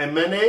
MNA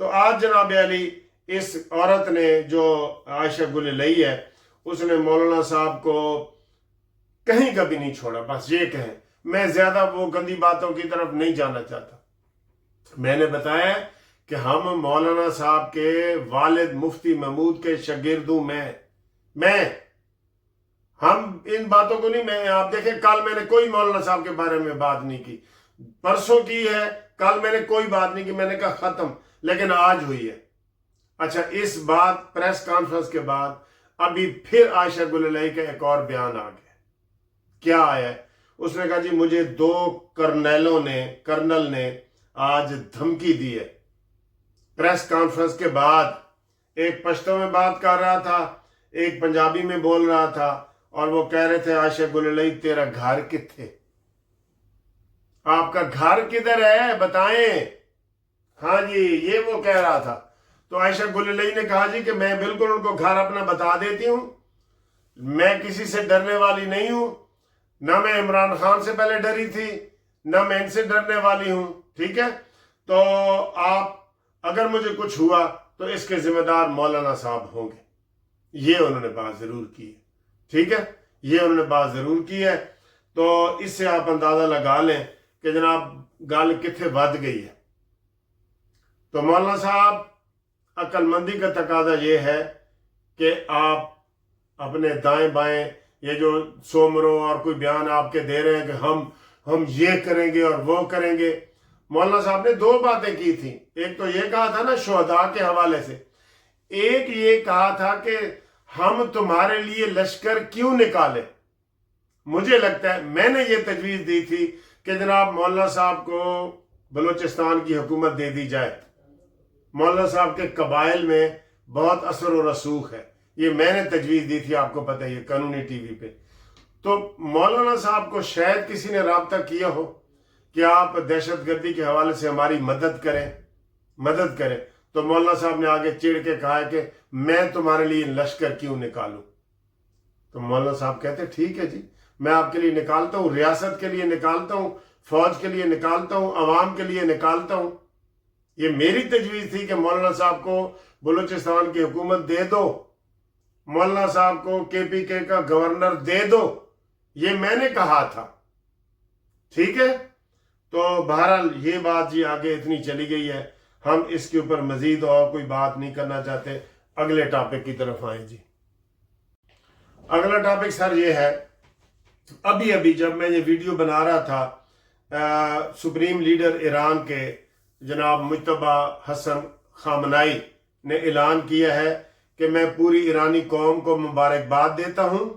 تو آج جناب علی اس عورت نے جو عائشہ گل لئی ہے اس نے مولانا صاحب کو کہیں کبھی نہیں چھوڑا. بس یہ کہیں, میں زیادہ وہ گندی باتوں کی طرف نہیں جانا چاہتا. میں نے بتایا کہ ہم مولانا صاحب کے والد مفتی محمود کے شاگرد ہوں. میں ہم ان باتوں کو نہیں, میں آپ دیکھیں کل میں نے کوئی مولانا صاحب کے بارے میں بات نہیں کی, پرسوں کی ہے, کل میں نے کوئی بات نہیں کی, میں نے کہا ختم. لیکن آج ہوئی ہے. اچھا, اس بات پریس کانفرنس کے بعد ابھی پھر عائشہ گل لئی کا ایک اور بیان آ گیا. کیا آیا ہے؟ اس نے کہا جی مجھے 2 کرنل نے آج دھمکی دی ہے. پریس کانفرنس کے بعد ایک پشتو میں بات کر رہا تھا, ایک پنجابی میں بول رہا تھا, اور وہ کہہ رہے تھے عائشہ گل لئی تیرا گھر کتھے, آپ کا گھر کدھر ہے بتائیں. ہاں جی, یہ وہ کہہ رہا تھا. تو عائشہ گل لئی نے کہا جی کہ میں بالکل ان کو گھر اپنا بتا دیتی ہوں, میں کسی سے ڈرنے والی نہیں ہوں, نہ میں عمران خان سے پہلے ڈری تھی, نہ میں ان سے ڈرنے والی ہوں. ٹھیک ہے, تو آپ اگر مجھے کچھ ہوا تو اس کے ذمہ دار مولانا صاحب ہوں گے. یہ انہوں نے بات ضرور کی ہے. ٹھیک ہے, یہ انہوں نے بات ضرور کی ہے. تو اس سے آپ اندازہ لگا لیں کہ جناب گل کتنے ود گئی ہے. تو مولانا صاحب عقل مندی کا تقاضا یہ ہے کہ آپ اپنے دائیں بائیں یہ جو سومرو اور کوئی بیان آپ کے دے رہے ہیں کہ ہم یہ کریں گے اور وہ کریں گے. مولانا صاحب نے 2 باتیں کی تھیں. ایک تو یہ کہا تھا نا شہداء کے حوالے سے, ایک یہ کہا تھا کہ ہم تمہارے لیے لشکر کیوں نکالیں. مجھے لگتا ہے میں نے یہ تجویز دی تھی کہ جناب مولانا صاحب کو بلوچستان کی حکومت دے دی جائے. مولانا صاحب کے قبائل میں بہت اثر و رسوخ ہے, یہ میں نے تجویز دی تھی, آپ کو پتہ ہے یہ قانونی ٹی وی پہ. تو مولانا صاحب کو شاید کسی نے رابطہ کیا ہو کہ آپ دہشت گردی کے حوالے سے ہماری مدد کریں. تو مولانا صاحب نے آگے چڑھ کے کہا ہے کہ میں تمہارے لیے لشکر کیوں نکالوں. تو مولانا صاحب کہتے ٹھیک ہے جی, میں آپ کے لیے نکالتا ہوں, ریاست کے لیے نکالتا ہوں, فوج کے لیے نکالتا ہوں, عوام کے لیے نکالتا ہوں. یہ میری تجویز تھی کہ مولانا صاحب کو بلوچستان کی حکومت دے دو, مولانا صاحب کو KPK کا گورنر دے دو, یہ میں نے کہا تھا. ٹھیک ہے, تو بہرحال یہ بات جی آگے اتنی چلی گئی ہے, ہم اس کے اوپر مزید اور کوئی بات نہیں کرنا چاہتے. اگلے ٹاپک کی طرف آئیں جی. اگلا ٹاپک سر یہ ہے, ابھی جب میں یہ ویڈیو بنا رہا تھا, سپریم لیڈر ایران کے جناب مجتبی حسن خامنائی نے اعلان کیا ہے کہ میں پوری ایرانی قوم کو مبارکباد دیتا ہوں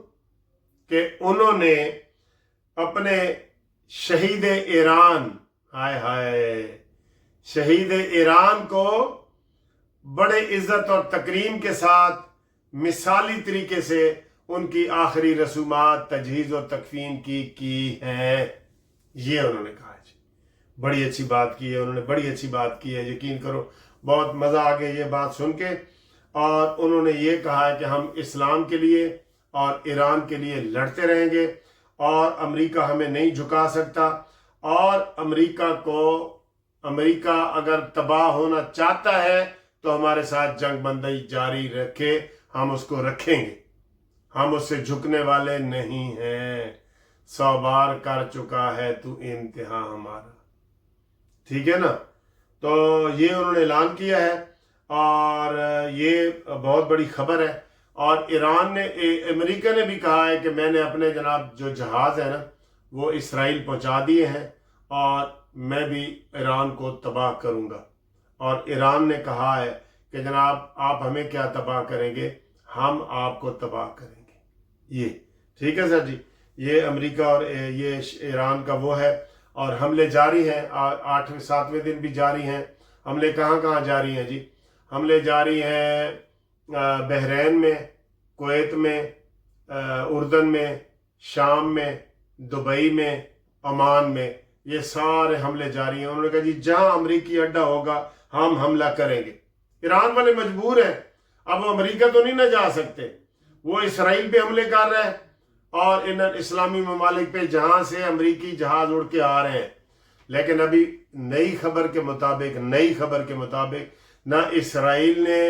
کہ انہوں نے اپنے شہید ایران شہید ایران کو بڑے عزت اور تکریم کے ساتھ مثالی طریقے سے ان کی آخری رسومات تجہیز و تکفین کی ہیں. یہ انہوں نے کہا جی, بڑی اچھی بات کی ہے انہوں نے, بڑی اچھی بات کی ہے. یقین کرو بہت مزہ آ گیا یہ بات سن کے. اور انہوں نے یہ کہا ہے کہ ہم اسلام کے لیے اور ایران کے لیے لڑتے رہیں گے, اور امریکہ ہمیں نہیں جھکا سکتا, اور امریکہ اگر تباہ ہونا چاہتا ہے تو ہمارے ساتھ جنگ بندی جاری رکھے, ہم اس کو رکھیں گے, ہم اس سے جھکنے والے نہیں ہیں. 100 بار کر چکا ہے تو امتحان ہمارا. ٹھیک ہے نا, تو یہ انہوں نے اعلان کیا ہے, اور یہ بہت بڑی خبر ہے. اور ایران نے, امریکہ نے بھی کہا ہے کہ میں نے اپنے جناب جو جہاز ہے نا وہ اسرائیل پہنچا دیے ہیں, اور میں بھی ایران کو تباہ کروں گا. اور ایران نے کہا ہے کہ جناب آپ ہمیں کیا تباہ کریں گے, ہم آپ کو تباہ کریں گے. یہ ٹھیک ہے سر جی, یہ امریکہ اور یہ ایران کا وہ ہے. اور حملے جاری ہیں, 8ویں 7ویں دن بھی جاری ہیں. حملے کہاں جاری ہیں جی؟ حملے جاری ہیں بحرین میں, کویت میں, اردن میں, شام میں, دبئی میں, عمان میں, یہ سارے حملے جاری ہیں. انہوں نے کہا جی جہاں امریکی اڈا ہوگا ہم حملہ کریں گے. ایران والے مجبور ہیں, اب وہ امریکہ تو نہیں نہ جا سکتے, وہ اسرائیل پہ حملے کر رہے ہیں, اور ان اسلامی ممالک پہ جہاں سے امریکی جہاز اڑ کے آ رہے ہیں. لیکن ابھی نئی خبر کے مطابق نہ اسرائیل نے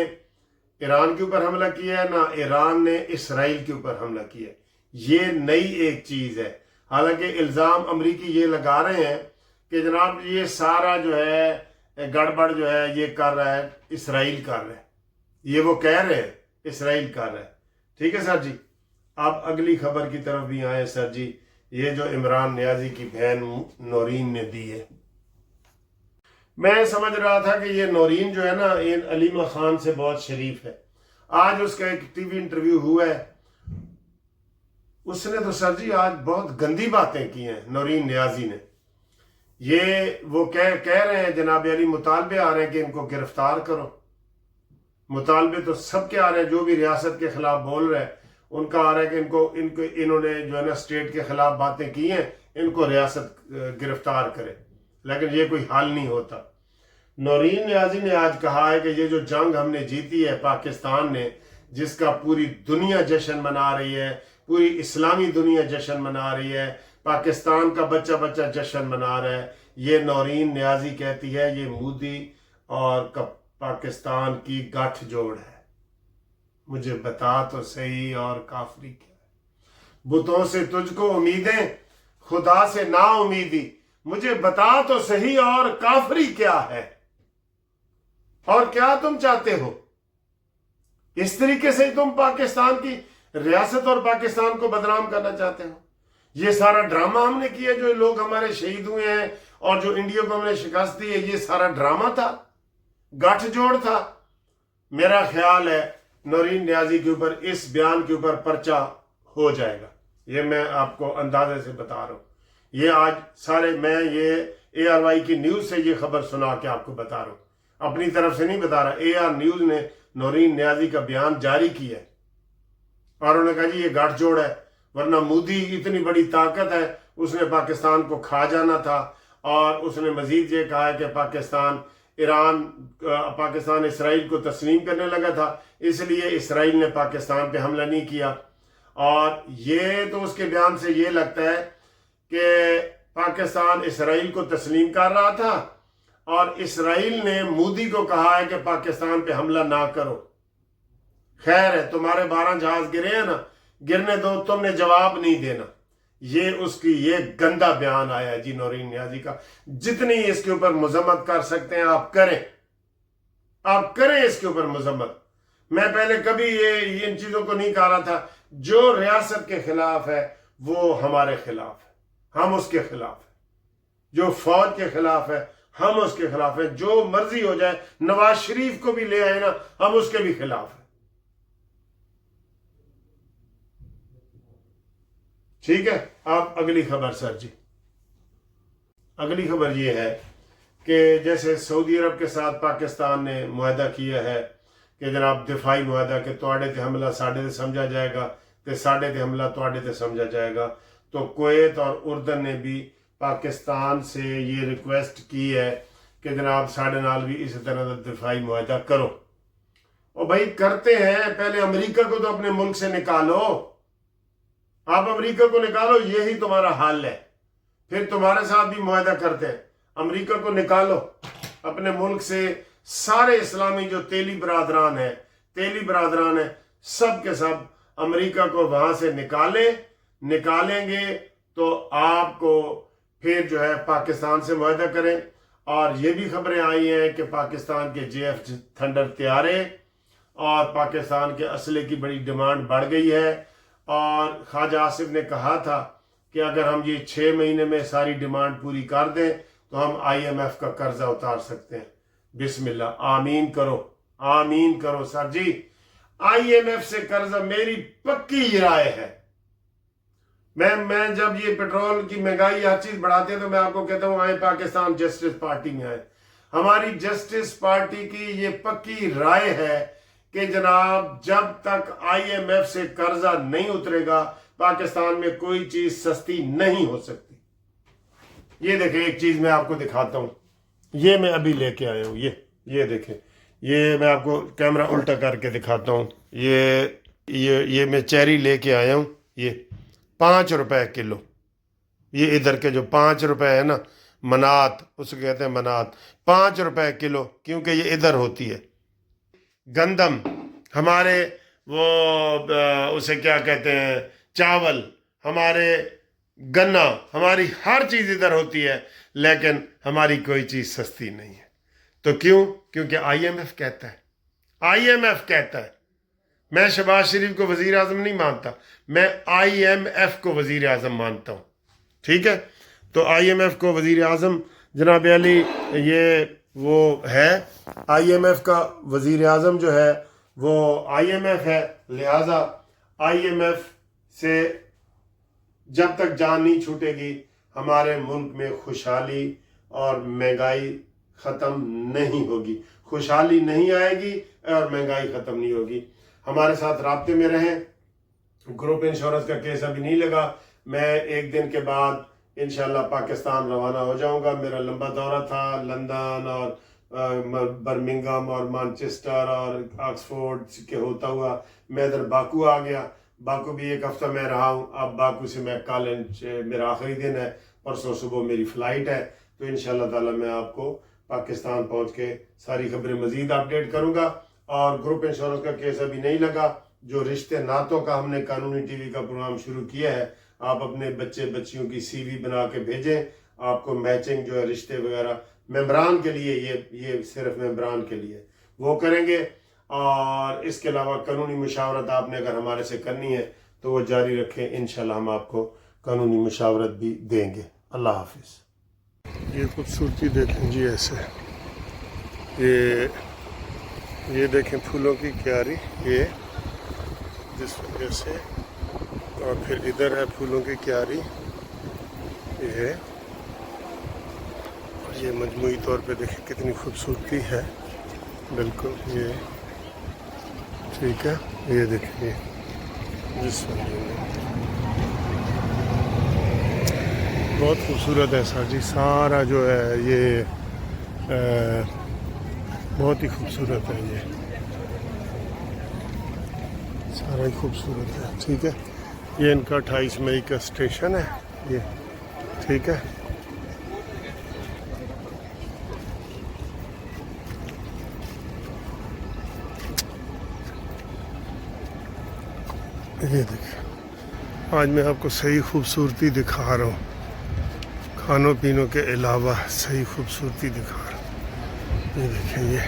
ایران کے اوپر حملہ کیا ہے، نہ ایران نے اسرائیل کے اوپر حملہ کیا ہے۔ یہ نئی ایک چیز ہے۔ حالانکہ الزام امریکی یہ لگا رہے ہیں کہ جناب یہ سارا جو ہے گڑبڑ جو ہے یہ کر رہا ہے اسرائیل کر رہا ہے، یہ وہ کہہ رہے ہیں اسرائیل کر رہا ہے۔ ٹھیک ہے سر جی، آپ اگلی خبر کی طرف بھی آئے سر جی، یہ جو عمران نیازی کی بہن نورین نے دی ہے۔ میں سمجھ رہا تھا کہ یہ نورین جو ہے نا علیمہ خان سے بہت شریف ہے۔ آج اس کا ایک ٹی وی انٹرویو ہوا ہے، اس نے تو سر جی آج بہت گندی باتیں کی ہیں نورین نیازی نے۔ یہ وہ کہہ رہے ہیں جناب علی مطالبے آ رہے ہیں کہ ان کو گرفتار کرو۔ مطالبے تو سب کے آ رہے ہیں، جو بھی ریاست کے خلاف بول رہے ہیں ان کا آ رہا ہے کہ انہوں نے جو ہے نا اسٹیٹ کے خلاف باتیں کی ہیں، ان کو ریاست گرفتار کرے، لیکن یہ کوئی حل نہیں ہوتا۔ نورین نیازی نے آج کہا ہے کہ یہ جو جنگ ہم نے جیتی ہے پاکستان نے، جس کا پوری دنیا جشن منا رہی ہے، پوری اسلامی دنیا جشن منا رہی ہے، پاکستان کا بچہ بچہ جشن منا رہا ہے، یہ نورین نیازی کہتی ہے یہ مودی اور پاکستان کی گٹھ جوڑ ہے۔ مجھے بتا تو صحیح اور کافری کیا ہے؟ بتوں سے تجھ کو امیدیں، خدا سے نا امیدی، مجھے بتا تو صحیح اور کافری کیا ہے؟ اور کیا تم چاہتے ہو؟ اس طریقے سے تم پاکستان کی ریاست اور پاکستان کو بدنام کرنا چاہتے ہو؟ یہ سارا ڈرامہ ہم نے کیا، جو لوگ ہمارے شہید ہوئے ہیں اور جو انڈیا کو ہم نے شکست دی ہے، یہ سارا ڈرامہ تھا، گٹھ جوڑ تھا۔ میرا خیال ہے نورین نیازی کے اوپر اس بیان کے اوپر پرچہ ہو جائے گا، یہ میں آپ کو اندازے سے بتا رہا ہوں۔ یہ آج میں یہ ARY کی نیوز سے یہ خبر سنا کے آپ کو بتا رہا ہوں، اپنی طرف سے نہیں بتا رہا۔ AR نیوز نے نورین نیازی کا بیان جاری کیا ہے اور انہوں نے کہا جی یہ گٹھ جوڑ ہے، ورنہ مودی اتنی بڑی طاقت ہے، اس نے پاکستان کو کھا جانا تھا۔ اور اس نے مزید یہ کہا ہے کہ پاکستان اسرائیل کو تسلیم کرنے لگا تھا، اس لیے اسرائیل نے پاکستان پہ حملہ نہیں کیا۔ اور یہ تو اس کے بیان سے یہ لگتا ہے کہ پاکستان اسرائیل کو تسلیم کر رہا تھا اور اسرائیل نے مودی کو کہا ہے کہ پاکستان پہ حملہ نہ کرو۔ خیر ہے، تمہارے 12 جہاز گرے ہیں نا، گرنے دو، تم نے جواب نہیں دینا۔ یہ گندا بیان آیا ہے جی نورین نیازی کا۔ جتنی اس کے اوپر مذمت کر سکتے ہیں آپ کریں اس کے اوپر مذمت۔ میں پہلے کبھی ان چیزوں کو نہیں کہا رہا تھا۔ جو ریاست کے خلاف ہے وہ ہمارے خلاف ہے، ہم اس کے خلاف ہیں۔ جو فوج کے خلاف ہے ہم اس کے خلاف ہیں۔ جو مرضی ہو جائے، نواز شریف کو بھی لے آئے نا، ہم اس کے بھی خلاف ہیں۔ ٹھیک ہے، اب اگلی خبر سر جی۔ اگلی خبر یہ ہے کہ جیسے سعودی عرب کے ساتھ پاکستان نے معاہدہ کیا ہے کہ جناب دفاعی معاہدہ کہ تواڈے تے حملہ ساڈے تے سمجھا جائے گا تے ساڈے تے حملہ تواڈے تے سمجھا جائے گا، تو کویت اور اردن نے بھی پاکستان سے یہ ریکویسٹ کی ہے کہ جناب ساڈے نال بھی اسی طرح کا دفاعی معاہدہ کرو۔ اور بھائی کرتے ہیں، پہلے امریکہ کو تو اپنے ملک سے نکالو، آپ امریکہ کو نکالو، یہی تمہارا حل ہے، پھر تمہارے ساتھ بھی معاہدہ کرتے ہیں۔ امریکہ کو نکالو اپنے ملک سے، سارے اسلامی جو تیلی برادران ہیں سب کے سب امریکہ کو وہاں سے نکالیں گے تو آپ کو پھر جو ہے پاکستان سے معاہدہ کریں۔ اور یہ بھی خبریں آئی ہیں کہ پاکستان کے JF تھنڈر طیارے اور پاکستان کے اسلحے کی بڑی ڈیمانڈ بڑھ گئی ہے، اور خواجہ آصف نے کہا تھا کہ اگر ہم یہ 6 مہینے میں ساری ڈیمانڈ پوری کر دیں تو ہم IMF کا قرضہ اتار سکتے ہیں۔ بسم اللہ، آمین کرو سر جی۔ IMF سے قرضہ میری پکی رائے ہے۔ میں جب یہ پیٹرول کی مہنگائی ہر چیز بڑھاتے ہیں تو میں آپ کو کہتا ہوں آئیں پاکستان جسٹس پارٹی میں آئیں۔ ہماری جسٹس پارٹی کی یہ پکی رائے ہے کہ جناب جب تک IMF سے قرضہ نہیں اترے گا پاکستان میں کوئی چیز سستی نہیں ہو سکتی۔ یہ دیکھیں ایک چیز میں آپ کو دکھاتا ہوں، یہ میں ابھی لے کے آیا ہوں، یہ دیکھیں، یہ میں آپ کو کیمرہ الٹا کر کے دکھاتا ہوں۔ یہ میں چیری لے کے آیا ہوں، یہ 5 روپے کلو، یہ ادھر کے جو 5 روپے ہے نا منات، اس کو کہتے ہیں منات، 5 روپے کلو، کیونکہ یہ ادھر ہوتی ہے۔ گندم ہمارے وہ اسے کیا کہتے ہیں، چاول ہمارے، گنا ہماری، ہر چیز ادھر ہوتی ہے، لیکن ہماری کوئی چیز سستی نہیں ہے۔ تو کیوں؟ کیونکہ آئی ایم ایف کہتا ہے، آئی ایم ایف کہتا ہے۔ میں شہباز شریف کو وزیر اعظم نہیں مانتا، میں آئی ایم ایف کو وزیر اعظم مانتا ہوں، ٹھیک ہے؟ تو آئی ایم ایف کو وزیر اعظم جناب علی، یہ وہ ہے آئی ایم ایف کا وزیر اعظم جو ہے وہ آئی ایم ایف ہے، لہٰذا آئی ایم ایف سے جب تک جان نہیں چھوٹے گی ہمارے ملک میں خوشحالی اور مہنگائی ختم نہیں ہوگی، خوشحالی نہیں آئے گی اور مہنگائی ختم نہیں ہوگی۔ ہمارے ساتھ رابطے میں رہیں۔ گروپ انشورنس کا کیس ابھی نہیں لگا، میں 1 دن کے بعد انشاءاللہ پاکستان روانہ ہو جاؤں گا۔ میرا لمبا دورہ تھا، لندن اور برمنگھم اور مانچسٹر اور آکسفورڈ کے ہوتا ہوا میں ادھر باکو آ گیا۔ باکو بھی 1 ہفتہ میں رہا ہوں۔ اب باکو سے میں کل میرا آخری دن ہے، پرسوں صبح میری فلائٹ ہے، تو انشاءاللہ تعالی میں آپ کو پاکستان پہنچ کے ساری خبریں مزید اپڈیٹ کروں گا۔ اور گروپ انشورنس کا کیس ابھی نہیں لگا۔ جو رشتے ناتوں کا ہم نے قانونی ٹی وی کا پروگرام شروع کیا ہے، آپ اپنے بچے بچیوں کی سی وی بنا کے بھیجیں، آپ کو میچنگ جو ہے رشتے وغیرہ ممبران کے لیے، یہ صرف ممبران کے لیے وہ کریں گے۔ اور اس کے علاوہ قانونی مشاورت آپ نے اگر ہمارے سے کرنی ہے تو وہ جاری رکھیں، انشاءاللہ ہم آپ کو قانونی مشاورت بھی دیں گے۔ اللہ حافظ۔ یہ خوبصورتی دیکھیں جی، ایسے یہ دیکھیں پھولوں کی کیاری، یہ جس وجہ سے، اور پھر ادھر ہے پھولوں کی کیاری، یہ اور یہ مجموعی طور پہ دیکھیں کتنی خوبصورتی ہے، بالکل یہ ٹھیک ہے۔ یہ دیکھیں یہ جس وجہ بہت خوبصورت ہے سر جی، سارا جو ہے یہ بہت ہی خوبصورت ہے، یہ سارا ہی خوبصورت ہے، ٹھیک ہے۔ یہ ان کا 28 مئی کا اسٹیشن ہے، یہ ٹھیک ہے۔ یہ دیکھیں، آج میں آپ کو صحیح خوبصورتی دکھا رہا ہوں، کھانوں پینوں کے علاوہ صحیح خوبصورتی دکھا رہا ہوں۔ یہ دیکھیں، یہ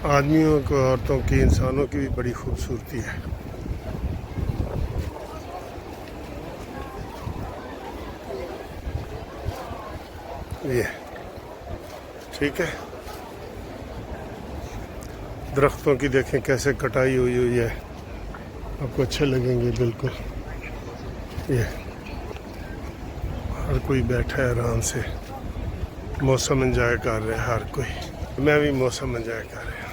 آدمیوں کو، عورتوں کی، انسانوں کی بھی بڑی خوبصورتی ہے۔ یہ ٹھیک ہے، درختوں کی دیکھیں کیسے کٹائی ہوئی ہے، آپ کو اچھے لگیں گے بالکل۔ یہ ہر کوئی بیٹھا ہے آرام سے، موسم انجوائے کر رہے ہیں ہر کوئی، میں بھی موسم انجوائے کر رہا ہوں۔